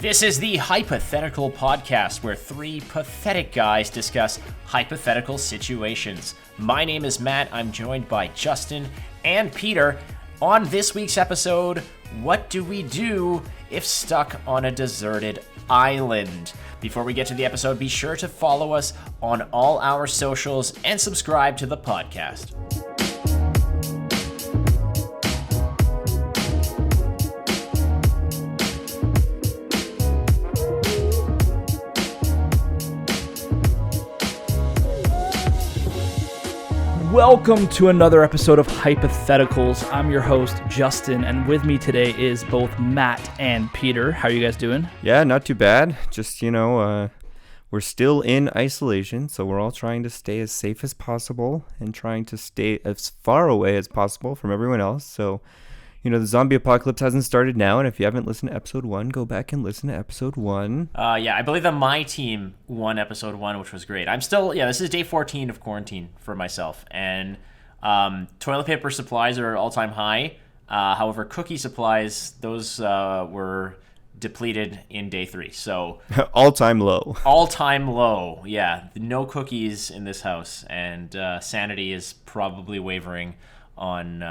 This is the Hypathetical podcast, where three pathetic guys discuss hypothetical situations. My name is Matt. I'm joined by Justin and Peter. On this week's episode, what do we do if stuck on a deserted island? Before we get to the episode, be sure to follow us on all our socials and subscribe to the podcast. Welcome to another episode of Hypatheticals. I'm your host, Justin, and with me today is both Matt and Peter. How are you guys doing? Yeah, not too bad. Just, we're still in isolation, so we're all trying to stay as safe as possible and trying to stay as far away as possible from everyone else. So, the zombie apocalypse hasn't started now, and if you haven't listened to episode 1, go back and listen to episode 1. I believe that my team won episode 1, which was great. I'm still, this is day 14 of quarantine for myself, and toilet paper supplies are all-time high. However, cookie supplies, those were depleted in day 3, so... All-time low. All-time low, yeah. No cookies in this house, and sanity is probably wavering on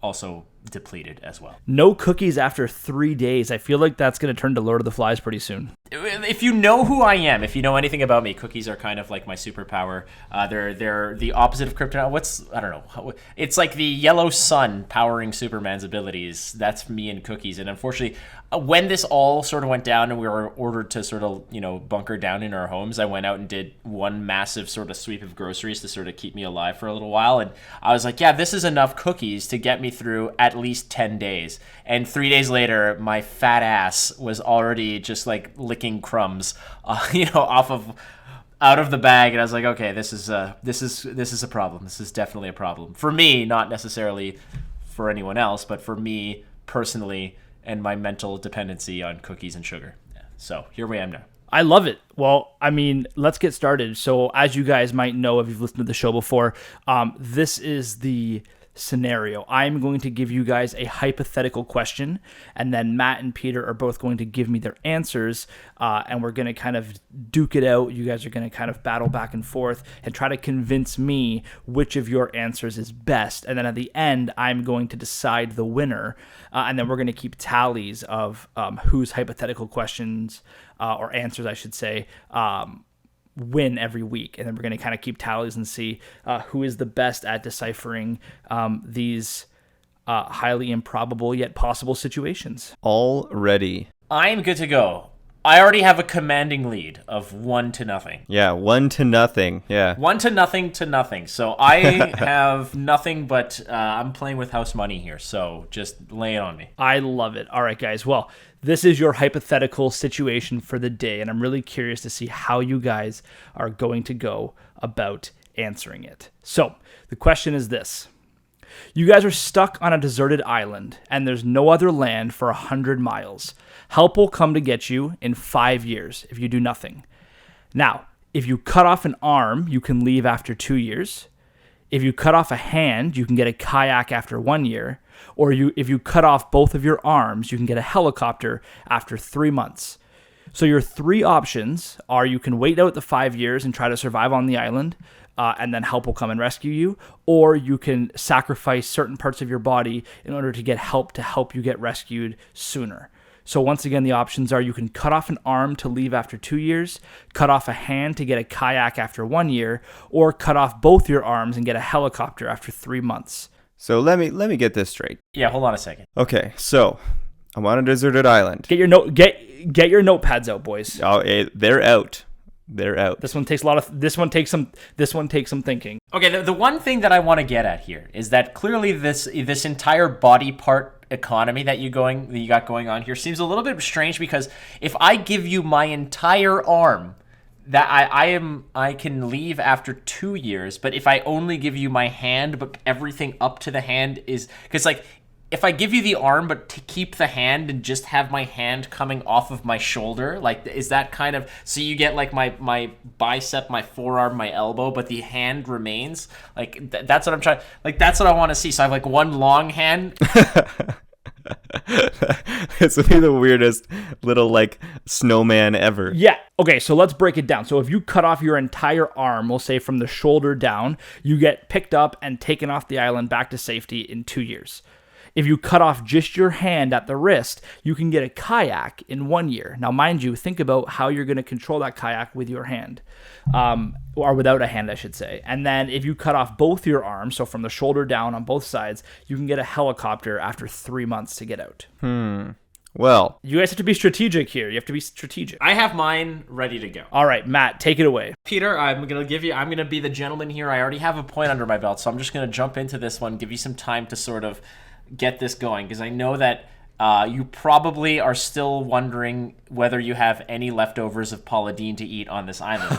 also depleted as well. No cookies after 3 days. I feel like that's going to turn to Lord of the Flies pretty soon. If you know who I am, if you know anything about me, cookies are kind of like my superpower. They're the opposite of kryptonite. I don't know. It's like the yellow sun powering Superman's abilities. That's me and cookies. And unfortunately, when this all sort of went down and we were ordered to sort of, bunker down in our homes, I went out and did one massive sort of sweep of groceries to sort of keep me alive for a little while. And I was like, yeah, this is enough cookies to get me through at least 10 days. And 3 days later, my fat ass was already just like licking crumbs, out of the bag. And I was like, okay, this is a problem. This is definitely a problem for me, not necessarily for anyone else, but for me personally and my mental dependency on cookies and sugar. Yeah. So here we am now. I love it. Well, let's get started. So as you guys might know, if you've listened to the show before, this is the scenario. I'm going to give you guys a hypothetical question, and then Matt and Peter are both going to give me their answers, and we're going to kind of duke it out. You guys are going to kind of battle back and forth and try to convince me which of your answers is best, and then at the end, I'm going to decide the winner, and then we're going to keep tallies of whose hypothetical questions, or answers, I should say, win every week, and then we're going to kind of keep tallies and see who is the best at deciphering these highly improbable yet possible situations. Already. I'm good to go. I already have a commanding lead of 1-0. Yeah, 1-0. Yeah. 1-0. So I have nothing, but I'm playing with house money here. So just lay it on me. I love it. All right, guys. Well, this is your hypothetical situation for the day, and I'm really curious to see how you guys are going to go about answering it. So the question is this. You guys are stuck on a deserted island, and there's no other land for 100 miles. Help will come to get you in 5 years if you do nothing. Now, if you cut off an arm, you can leave after 2 years. If you cut off a hand, you can get a kayak after 1 year. Or if you cut off both of your arms, you can get a helicopter after 3 months. So your 3 options are: you can wait out the 5 years and try to survive on the island, and then help will come and rescue you, or you can sacrifice certain parts of your body in order to get help to help you get rescued sooner. So once again, the options are: you can cut off an arm to leave after 2 years, cut off a hand to get a kayak after 1 year, or cut off both your arms and get a helicopter after 3 months. So let me get this straight. Yeah, hold on a second. Okay, so I'm on a deserted island. Get your notepads out, boys. Oh, they're out. They're out. This one takes some thinking. Okay, the one thing that I want to get at here is that clearly this entire body part economy that you got going on here seems a little bit strange, because if I give you my entire arm, that I can leave after 2 years, but if I only give you my hand, but everything up to the hand is, because like, if I give you the arm, but to keep the hand and just have my hand coming off of my shoulder, like, is that kind of, so you get like my bicep, my forearm, my elbow, but the hand remains? Like, that's what I'm trying, like, that's what I want to see. So I have like one long hand. This would be the weirdest little like snowman ever. Yeah. Okay, so let's break it down. So if you cut off your entire arm, we'll say from the shoulder down, you get picked up and taken off the island back to safety in 2 years. If you cut off just your hand at the wrist, you can get a kayak in 1 year. Now, mind you, think about how you're going to control that kayak with your hand, or without a hand, I should say. And then if you cut off both your arms, so from the shoulder down on both sides, you can get a helicopter after 3 months to get out. Well, You guys have to be strategic here. You have to be strategic. I have mine ready to go. All right, Matt, take it away. Peter, I'm gonna be the gentleman here. I already have a point under my belt, so I'm just gonna jump into this one, give you some time to sort of get this going, because I know that you probably are still wondering whether you have any leftovers of Paula Deen to eat on this island.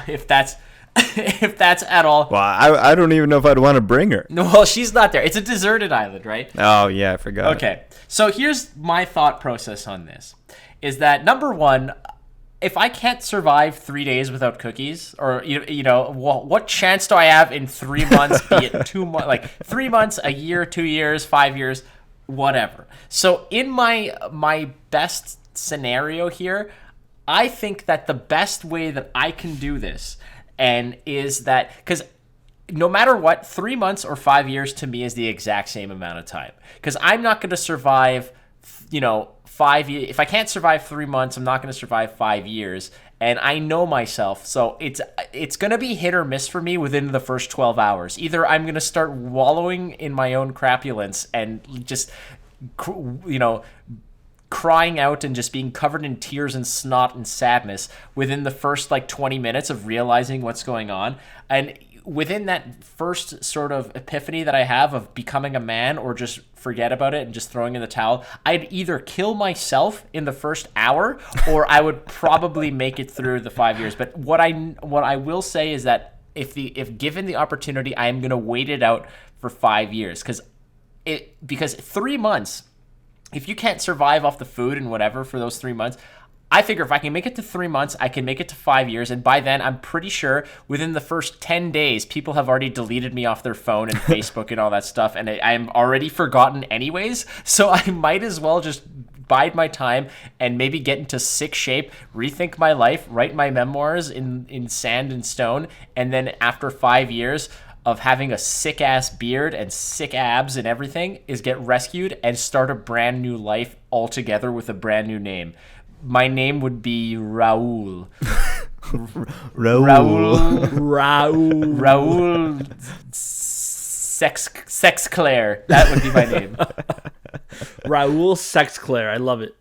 If that's at all. well, I don't even know if I'd want to bring her. No, well, she's not there. It's a deserted island, right? Oh yeah, I forgot. Okay, so here's my thought process on this: is that number one, if I can't survive 3 days without cookies, or what chance do I have in 3 months? Be it 2 months, like 3 months, a year, 2 years, 5 years, whatever. So in my best scenario here, I think that the best way that I can do this, and is that because no matter what, 3 months or 5 years to me is the exact same amount of time, because I'm not going to survive 5 years. If I can't survive 3 months, I'm not going to survive 5 years. And I know myself, so it's going to be hit or miss for me within the first 12 hours. Either I'm going to start wallowing in my own crapulence and just, crying out and just being covered in tears and snot and sadness within the first 20 minutes of realizing what's going on. And within that first sort of epiphany that I have of becoming a man, or just forget about it and just throwing in the towel, I'd either kill myself in the first hour, or I would probably make it through the 5 years. But what I will say is that if given the opportunity, I am going to wait it out for 5 years, because 3 months, if you can't survive off the food and whatever for those 3 months, I figure if I can make it to 3 months, I can make it to 5 years. And by then, I'm pretty sure within the first 10 days, people have already deleted me off their phone and Facebook and all that stuff. And I'm already forgotten anyways. So I might as well just bide my time and maybe get into sick shape, rethink my life, write my memoirs in sand and stone. And then after 5 years of having a sick ass beard and sick abs and everything, is get rescued and start a brand new life altogether with a brand new name. My name would be Raul. Raul Sex Claire. That would be my name. Raul Sex Claire. I love it.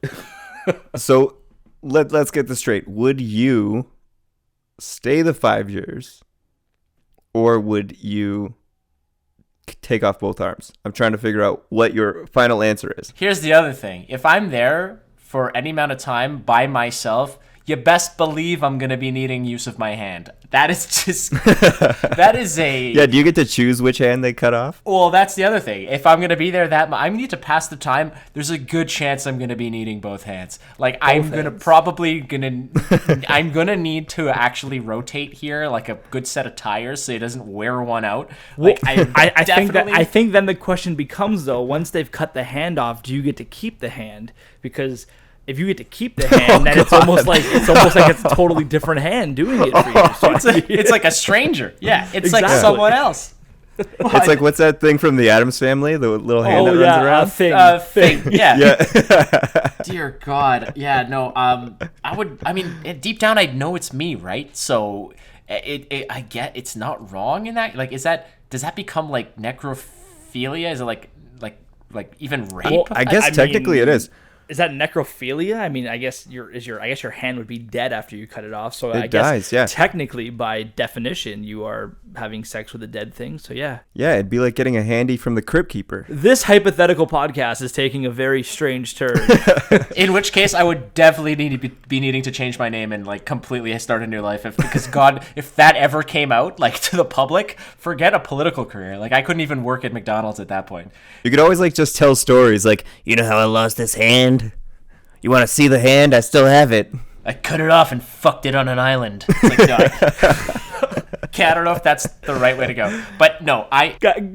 So let's get this straight. Would you stay the 5 years, or would you take off both arms? I'm trying to figure out what your final answer is. Here's the other thing. If I'm there for any amount of time by myself, you best believe I'm going to be needing use of my hand. That is just, that is a... Yeah, do you get to choose which hand they cut off? Well, that's the other thing. If I'm going to be there I need to pass the time, there's a good chance I'm going to be needing both hands. I'm going to need to actually rotate here, like a good set of tires, so it doesn't wear one out. I think then the question becomes, though, once they've cut the hand off, do you get to keep the hand? Because if you get to keep the hand, then it's almost like it's a totally different hand doing it for you. So it's like a stranger. Yeah, it's Exactly. like someone else. It's like, what's that thing from the Addams Family? The little hand that runs around? Thing. Yeah. Yeah. Dear God. Yeah, no, deep down I'd know it's me, right? So I get it's not wrong in that. Does that become like necrophilia? Is it like even rape? Well, I guess technically it is. Is that necrophilia? I mean, I guess your hand would be dead after you cut it off. So I guess dies, yeah. Technically, by definition, you are having sex with a dead thing. So yeah. Yeah, it'd be like getting a handy from the Crypt Keeper. This hypothetical podcast is taking a very strange turn. In which case, I would definitely need to be needing to change my name and completely start a new life. Because God, if that ever came out to the public, forget a political career. I couldn't even work at McDonald's at that point. You could always just tell stories you know how I lost this hand? You want to see the hand? I still have it. I cut it off and fucked it on an island. I don't know if that's the right way to go. But no,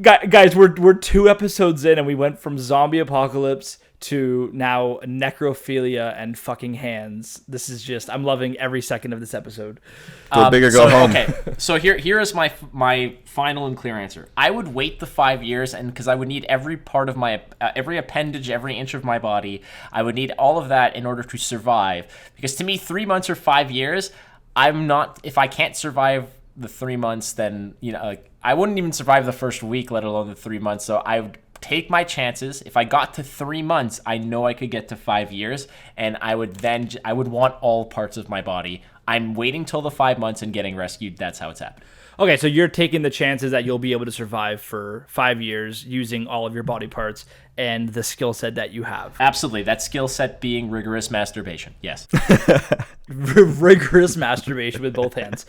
Guys, we're 2 episodes in and we went from zombie apocalypse to now necrophilia and fucking hands. This is just, I'm loving every second of this episode. Go big or go home. Okay, so here is my final and clear answer. I would wait the 5 years, and because I would need every part of my every appendage, every inch of my body, I would need all of that in order to survive. Because to me, 3 months or 5 years, I'm not. If I can't survive the 3 months, then I wouldn't even survive the first week, let alone the 3 months. So I would take my chances. If I got to 3 months, I know I could get to 5 years, and I would want all parts of my body. I'm waiting till the 5 months and getting rescued. That's how it's happening. Okay, so you're taking the chances that you'll be able to survive for 5 years using all of your body parts and the skill set that you have. Absolutely. That skill set being rigorous masturbation. Yes. Rigorous masturbation with both hands.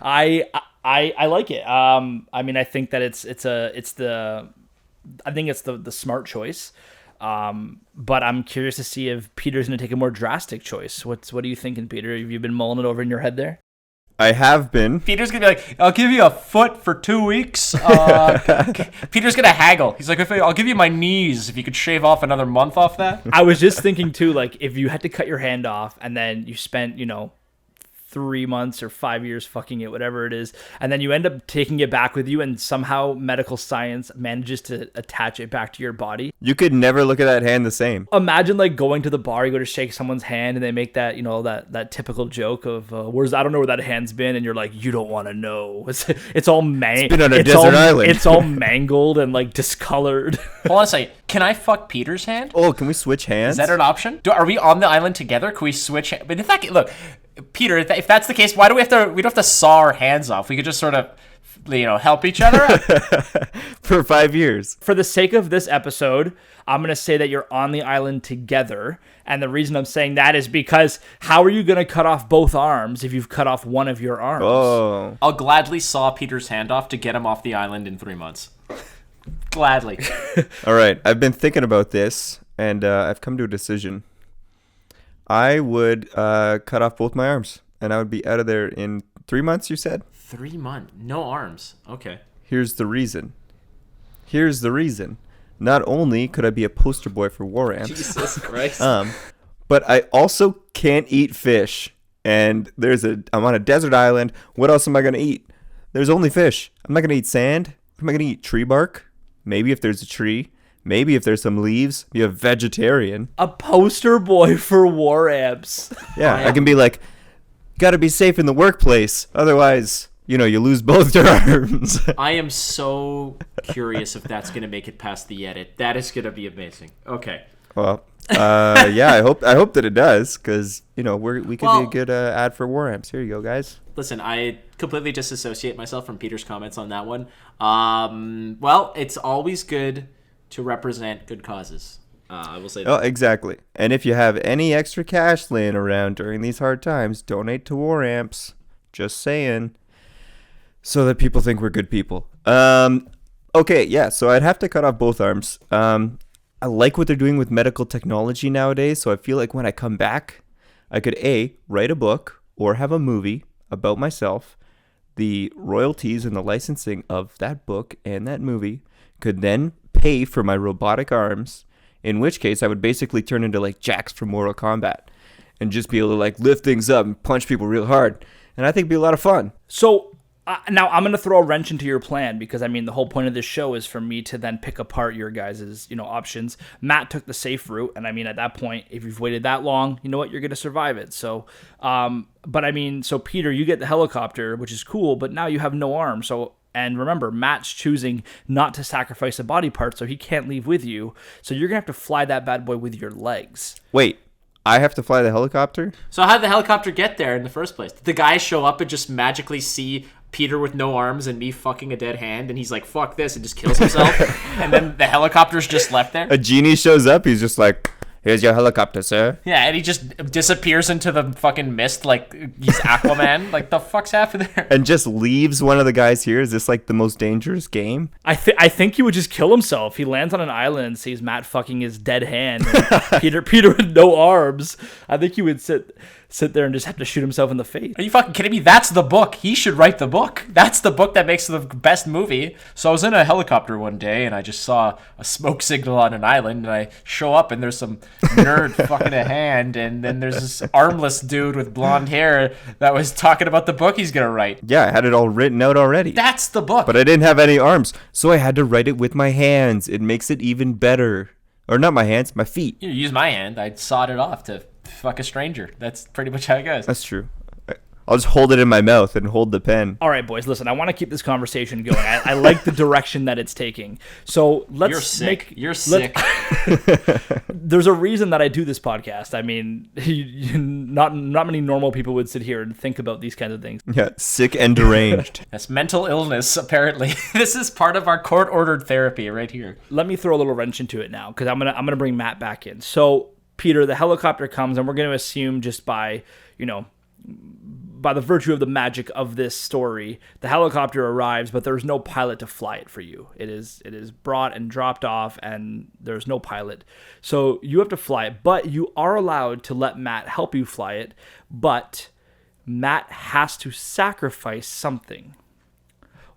I like it. I think that it's the smart choice. But I'm curious to see if Peter's going to take a more drastic choice. What are you thinking, Peter? Have you been mulling it over in your head there? I have been. Peter's going to be like, I'll give you a foot for 2 weeks. Peter's going to haggle. He's like, I'll give you my knees if you could shave off another month off that. I was just thinking, too, like, if you had to cut your hand off and then you spent, 3 months or 5 years fucking it, whatever it is, and then you end up taking it back with you and somehow medical science manages to attach it back to your body. You could never look at that hand the same. Imagine like going to the bar, you go to shake someone's hand and they make that, that typical joke of, I don't know where that hand's been, and you're like, you don't want to know. It's all It's been on a desert island. It's all mangled and like discolored. Hold on a second. Can I fuck Peter's hand? Oh, can we switch hands? Is that an option? Are we on the island together? Can we switch? But in fact, look, Peter, if that's the case, why do we don't have to saw our hands off? We could just sort of, help each other out. For 5 years. For the sake of this episode, I'm going to say that you're on the island together. And the reason I'm saying that is because how are you going to cut off both arms if you've cut off one of your arms? Oh. I'll gladly saw Peter's hand off to get him off the island in 3 months. Gladly. All right. I've been thinking about this, and I've come to a decision. I would cut off both my arms, and I would be out of there in 3 months, you said? 3 months. No arms. Okay. Here's the reason. Not only could I be a poster boy for war amps, Jesus Christ. but I also can't eat fish. And I'm on a desert island. What else am I going to eat? There's only fish. I'm not going to eat sand. Am I going to eat tree bark? Maybe if there's a tree. Maybe if there's some leaves. Be a vegetarian. A poster boy for war amps. Yeah, I can be like, gotta be safe in the workplace. Otherwise, you lose both your arms. I am so curious if that's going to make it past the edit. That is going to be amazing. Okay. Well, yeah, I hope that it does, because, we could be a good ad for war amps. Here you go, guys. Listen, I completely disassociate myself from Peter's comments on that one. Well, it's always good to represent good causes. I will say that. Oh, exactly. And if you have any extra cash laying around during these hard times, donate to war amps. Just saying. So that people think we're good people. Okay, yeah, so I'd have to cut off both arms. I like what they're doing with medical technology nowadays, so I feel like when I come back, I could A, write a book or have a movie about myself. The royalties and the licensing of that book and that movie could then pay for my robotic arms, in which case I would basically turn into like Jax from Mortal Kombat and just be able to like lift things up and punch people real hard. And I think it'd be a lot of fun. So now I'm going to throw a wrench into your plan, because the whole point of this show is for me to then pick apart your guys' options. Matt took the safe route, and at that point, if you've waited that long, you know what, you're going to survive it. So so Peter, you get the helicopter, which is cool, but now you have no arm. So, and remember, Matt's choosing not to sacrifice a body part, so he can't leave with you. So you're going to have to fly that bad boy with your legs. Wait, I have to fly the helicopter? So how did the helicopter get there in the first place? Did the guys show up and just magically see Peter with no arms and me fucking a dead hand, and he's like, fuck this, and just kills himself? And then the helicopter's just left there? A genie shows up, he's just like, here's your helicopter, sir. Yeah, and he just disappears into the fucking mist like he's Aquaman. Like, the fuck's happened there? And just leaves one of the guys here? Is this like the most dangerous game? I think he would just kill himself. He lands on an island and sees Matt fucking his dead hand. Peter with no arms. I think he would sit sit there and just have to shoot himself in the face. Are you fucking kidding me? That's the book. He should write the book. That's the book that makes the best movie. So I was in a helicopter one day and I just saw a smoke signal on an island, and I show up and there's some nerd fucking a hand, and then there's this armless dude with blonde hair that was talking about the book he's gonna write. Yeah, I had it all written out already. That's the book. But I didn't have any arms, so I had to write it with my hands. It makes it even better. Or not my hands, my feet. You use my hand. I sawed it off to fuck a stranger. That's pretty much how it goes. That's true. I'll just hold it in my mouth and hold the pen. All right, boys, listen, I want to keep this conversation going. I like the direction that it's taking. So let's You're sick. You're sick. There's a reason that I do this podcast. I mean, not many normal people would sit here and think about these kinds of things. Yeah, sick and deranged. That's mental illness, apparently. This is part of our court-ordered therapy right here. Let me throw a little wrench into it now, because I'm gonna bring Matt back in. So, Peter, the helicopter comes, and we're going to assume just by the virtue of the magic of this story, the helicopter arrives, but there's no pilot to fly it for you. It is brought and dropped off, and there's no pilot. So you have to fly it, but you are allowed to let Matt help you fly it, but Matt has to sacrifice something.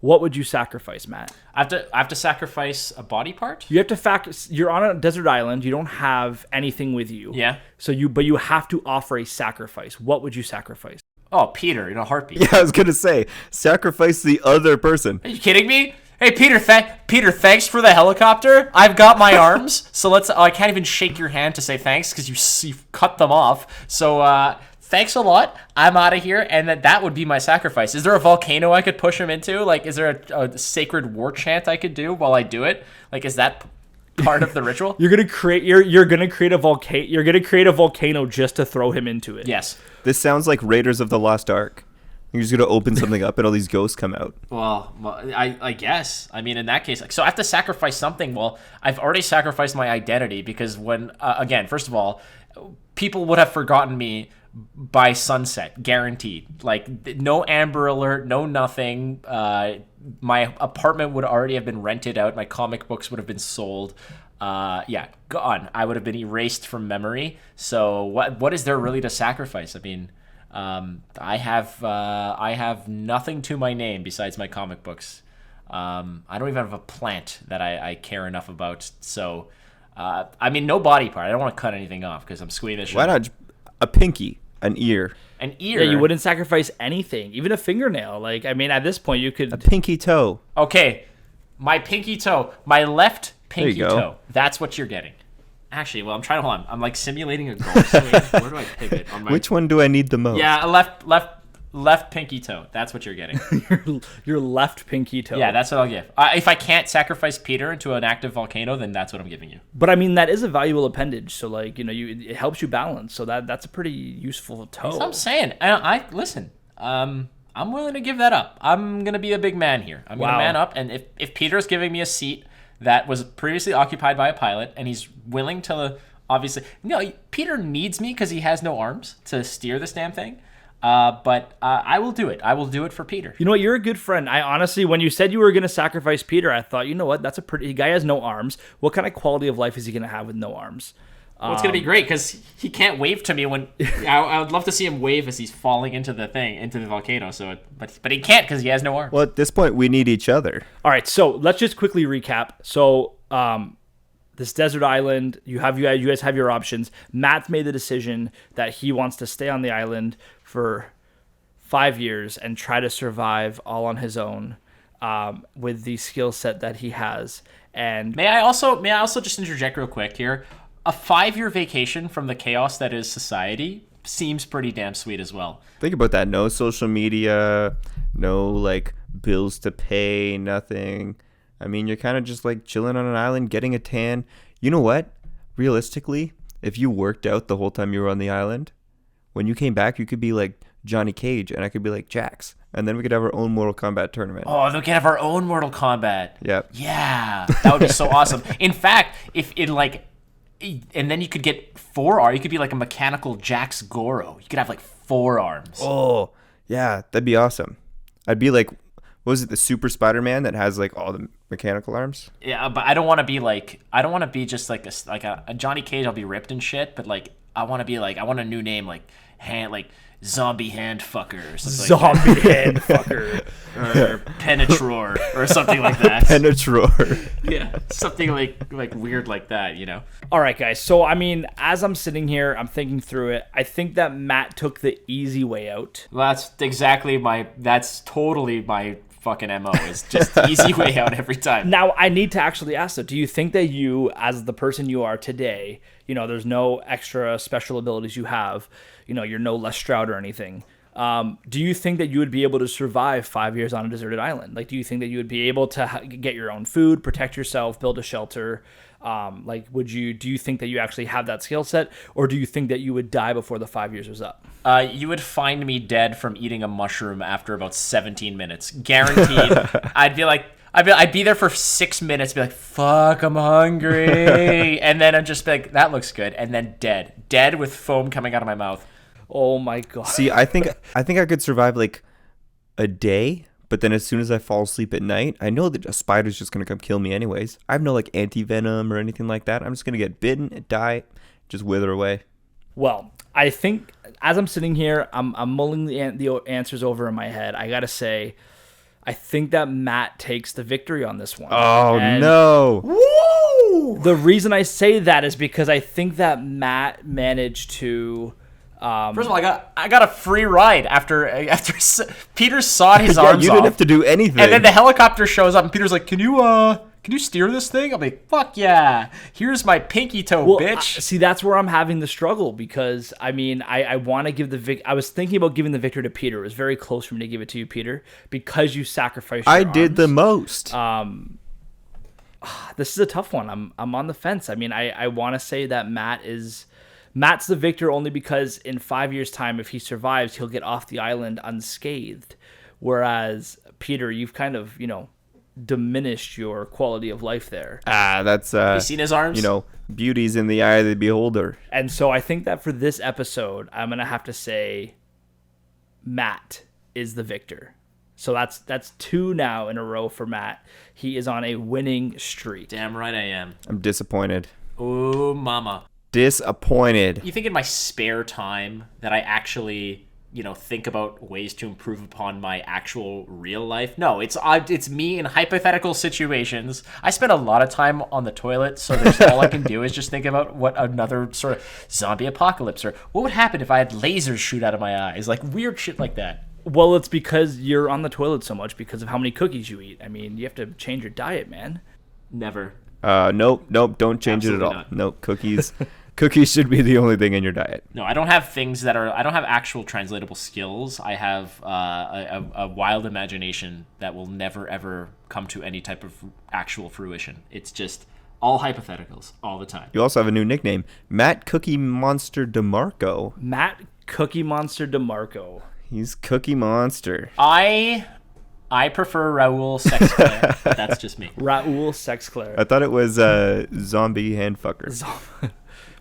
What would you sacrifice, Matt? I have to sacrifice a body part? You have to you're on a desert island, you don't have anything with you. Yeah. But you have to offer a sacrifice. What would you sacrifice? Oh, Peter, in a heartbeat. Yeah, I was going to say, sacrifice the other person. Are you kidding me? Hey, Peter, thanks for the helicopter. I've got my arms, so I can't even shake your hand to say thanks because you've cut them off. So, thanks a lot. I'm out of here, and that would be my sacrifice. Is there a volcano I could push him into? Like, is there a sacred war chant I could do while I do it? Like, is that part of the ritual? You're gonna create a volcano. You're gonna create a volcano just to throw him into it. Yes. This sounds like Raiders of the Lost Ark. You're just going to open something up and all these ghosts come out. Well, I guess. I mean, in that case, so I have to sacrifice something. Well, I've already sacrificed my identity because when, again, first of all, people would have forgotten me by sunset, guaranteed. Like, no Amber Alert, no nothing. My apartment would already have been rented out. My comic books would have been sold. Yeah, gone. I would have been erased from memory. So what is there really to sacrifice? I mean, I have nothing to my name besides my comic books. I don't even have a plant that I care enough about. So, I mean, no body part. I don't want to cut anything off because I'm squeamish. Why not a pinky, an ear? An ear? Yeah, you wouldn't sacrifice anything, even a fingernail. Like, I mean, at this point, you could... A pinky toe. Okay, my pinky toe. My left pinky go. toe. That's what you're getting. Actually, well, I'm trying to hold on. I'm like simulating a golf swing. Where do I pivot? On my... Which one do I need the most? Yeah, a left pinky toe. That's what you're getting. your left pinky toe. Yeah, that's what I'll give. If I can't sacrifice Peter into an active volcano, then that's what I'm giving you. But I mean, that is a valuable appendage. So, like, it helps you balance. So that's a pretty useful toe. That's what I'm saying. I listen. I'm willing to give that up. I'm gonna be a big man here. I'm gonna man up. And if Peter's giving me a seat that was previously occupied by a pilot, and he's willing to obviously, Peter needs me because he has no arms to steer this damn thing. But I will do it. I will do it for Peter. You know what? You're a good friend. I honestly, when you said you were going to sacrifice Peter, I thought, you know what? That's a pretty... Guy has no arms. What kind of quality of life is he going to have with no arms? Well, it's going to be great because he can't wave to me when... I would love to see him wave as he's falling into the volcano. So, but he can't because he has no arms. Well, at this point, we need each other. All right, so let's just quickly recap. So, this desert island, you guys have your options. Matt's made the decision that he wants to stay on the island for 5 years and try to survive all on his own with the skill set that he has. And may I also just interject real quick here? A 5-year vacation from the chaos that is society seems pretty damn sweet as well. Think about that. No social media, no like bills to pay, nothing. I mean, you're kind of just like chilling on an island, getting a tan. You know what? Realistically, if you worked out the whole time you were on the island, when you came back, you could be like Johnny Cage and I could be like Jax. And then we could have our own Mortal Kombat tournament. Oh, we could have our own Mortal Kombat. Yep. Yeah. That would be so awesome. In fact, and then you could get 4 arms. You could be like a mechanical Jax Goro. You could have like 4 arms. Oh, yeah. That'd be awesome. I'd be like, what was it, the Super Spider-Man that has like all the mechanical arms? Yeah, but I don't want to be just like a Johnny Cage. I'll be ripped and shit, but like I want a new name like zombie hand fucker or something Zombie hand fucker. or penetror or something like that. Penetror. Yeah, something like weird like that, All right, guys. So, I mean, as I'm sitting here, I'm thinking through it. I think that Matt took the easy way out. Well, that's totally my fucking MO. Is just the easy way out every time. Now, I need to actually ask, though, do you think that you, as the person you are today, there's no extra special abilities you have, you're no Les Stroud or anything. Do you think that you would be able to survive 5 years on a deserted island? Like, do you think that you would be able to get your own food, protect yourself, build a shelter? Do you think that you actually have that skill set, or do you think that you would die before the 5 years was up? You would find me dead from eating a mushroom after about 17 minutes. Guaranteed. I'd be there for 6 minutes, be like, fuck, I'm hungry. And then I'd just be like, that looks good. And then dead with foam coming out of my mouth. Oh my God. See, I think I could survive like a day, but then as soon as I fall asleep at night, I know that a spider's just gonna come kill me anyways. I have no like anti-venom or anything like that. I'm just gonna get bitten, die, just wither away. Well, I think as I'm sitting here, I'm mulling the answers over in my head. I gotta say, I think that Matt takes the victory on this one. Oh, and no. Woo! The reason I say that is because I think that Matt managed to... First of all, I got a free ride after Peter sawed his arms off. You didn't have to do anything. And then the helicopter shows up, and Peter's like, "Can you steer this thing?" I'm like, "Fuck yeah! Here's my pinky toe, bitch." See, that's where I'm having the struggle because I mean, I want to give I was thinking about giving the victory to Peter. It was very close for me to give it to you, Peter, because you sacrificed. Your I did arms. the most. This is a tough one. I'm on the fence. I mean, I want to say that Matt's the victor only because in 5 years' time, if he survives, he'll get off the island unscathed. Whereas, Peter, you've kind of, diminished your quality of life there. That's... you seen his arms? Beauty's in the eye of the beholder. And so I think that for this episode, I'm going to have to say Matt is the victor. So that's 2 now in a row for Matt. He is on a winning streak. Damn right I am. I'm disappointed. Ooh, mama. Disappointed. You think in my spare time that I actually, think about ways to improve upon my actual real life? No, it's me in hypothetical situations. I spend a lot of time on the toilet, so there's all I can do is just think about what another sort of zombie apocalypse, or what would happen if I had lasers shoot out of my eyes, like weird shit like that. Well, it's because you're on the toilet so much because of how many cookies you eat. I mean, you have to change your diet, man. Never. Nope, don't change Absolutely it at all. not. Nope, cookies. Cookies should be the only thing in your diet. No, I don't have I don't have actual translatable skills. I have a wild imagination that will never, ever come to any type of actual fruition. It's just all hypotheticals all the time. You also have a new nickname, Matt Cookie Monster DeMarco. Matt Cookie Monster DeMarco. He's Cookie Monster. I prefer Raoul Sexclair, but that's just me. Raoul Sexclair. I thought it was Zombie Handfucker.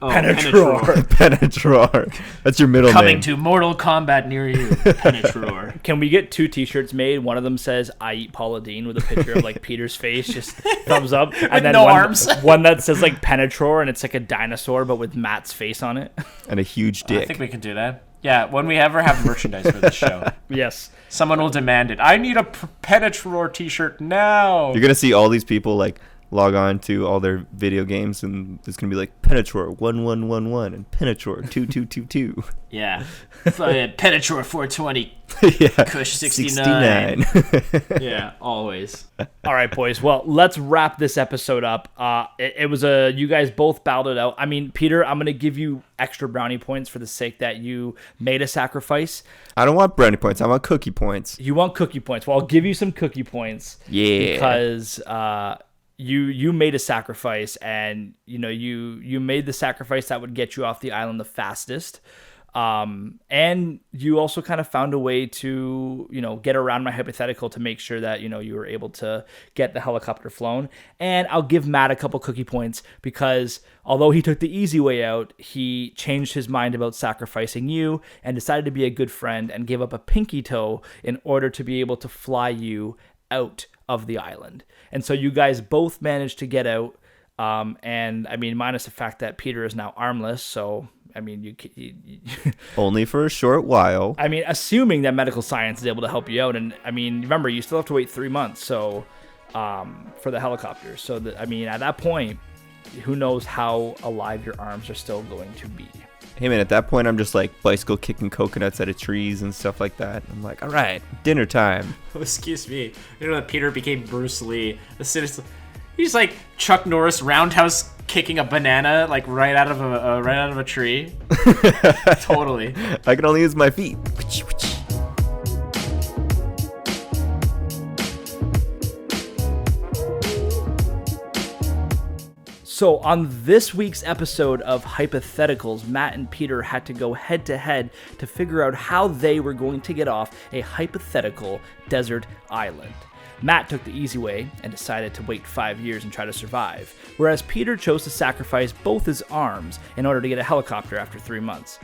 Penetror. Penetror. That's your middle Coming name. to Mortal Kombat near you, Penetror. Can we get 2 t-shirts made? One of them says, "I eat Paula Deen," with a picture of like Peter's face, just thumbs up. And then no arms. One that says like Penetror, and it's like a dinosaur, but with Matt's face on it. And a huge dick. I think we can do that. Yeah, when we ever have merchandise for this show. Yes. Someone will demand it. I need a Penetror t-shirt now. You're going to see all these people like log on to all their video games, and it's going to be like Penetror 1111 and Penetror 2222. Yeah. Penetror 420. Yeah. Kush 69. 69. Yeah, always. All right, boys. Well, let's wrap this episode up. It was you guys both battled it out. I mean, Peter, I'm going to give you extra brownie points for the sake that you made a sacrifice. I don't want brownie points. I want cookie points. You want cookie points. Well, I'll give you some cookie points. Yeah. Because you made a sacrifice, and you made the sacrifice that would get you off the island the fastest. And you also kind of found a way to, get around my hypothetical to make sure that, you were able to get the helicopter flown. And I'll give Matt a couple cookie points because although he took the easy way out, he changed his mind about sacrificing you and decided to be a good friend and give up a pinky toe in order to be able to fly you out of the island. And so you guys both managed to get out. And I mean, minus the fact that Peter is now armless, so I mean, Only for a short while. I mean, assuming that medical science is able to help you out, and I mean, remember, you still have to wait 3 months, so for the helicopter. So I mean, at that point, who knows how alive your arms are still going to be. Hey man, at that point I'm just like bicycle kicking coconuts out of trees and stuff like that. I'm like, all right, dinner time. Oh, excuse me. You know that Peter became Bruce Lee. He's like Chuck Norris roundhouse kicking a banana like right out of a tree. Totally. I can only use my feet. So on this week's episode of Hypatheticals, Matt and Peter had to go head to head to figure out how they were going to get off a hypothetical desert island. Matt took the easy way and decided to wait 5 years and try to survive, whereas Peter chose to sacrifice both his arms in order to get a helicopter after 3 months.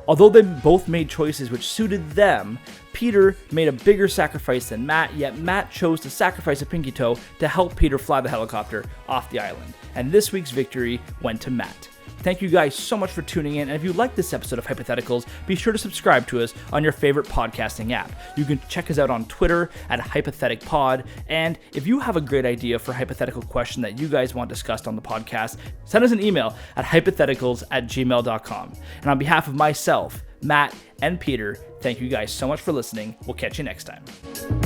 Although they both made choices which suited them, Peter made a bigger sacrifice than Matt, yet Matt chose to sacrifice a pinky toe to help Peter fly the helicopter off the island. And this week's victory went to Matt. Thank you guys so much for tuning in, and if you like this episode of Hypatheticals, be sure to subscribe to us on your favorite podcasting app. You can check us out on Twitter at HypatheticPod, and if you have a great idea for a hypothetical question that you guys want discussed on the podcast, send us an email at hypatheticals@gmail.com. And on behalf of myself, Matt, and Peter, thank you guys so much for listening. We'll catch you next time.